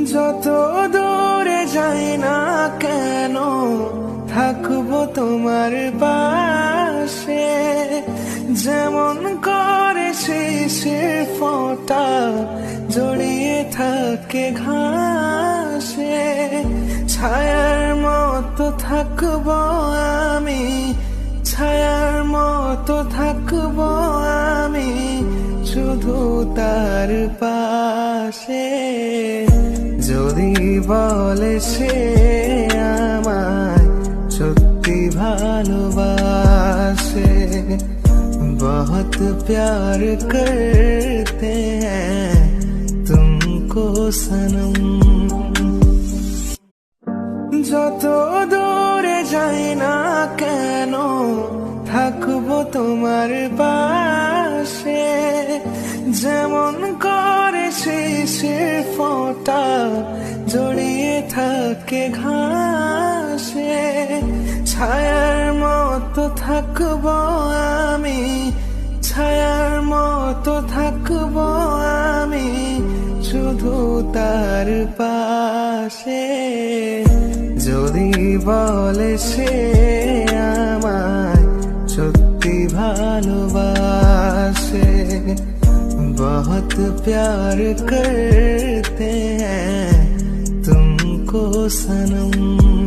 যত দূরে যাই না কেন থাকবো তোমার পাশে, যেমন করে শিশির ফোঁটা জড়িয়ে থাকে ঘাসে। ছায়ার মতো থাকবো আমি, ছায়ার মতো থাকবো আমি শুধু তার পাশে। যদি বলে সে আমায় সত্যি ভালোবাসে, बहुत प्यार करते हैं तुमको सनम। যত দূরে যাই না কেন থাকবো তোমার পাশে, যেমন করে শিশির ফোঁটা জড়িয়ে থাকে ঘাসে। ছায়ার মতো থাকবো আমি, ছায়ার মতো থাকবো আমি শুধু তার পাশে। যদি বলে সে আমায় সত্যি ভালোবাসে, बहुत प्यार करते हैं तुमको सनम।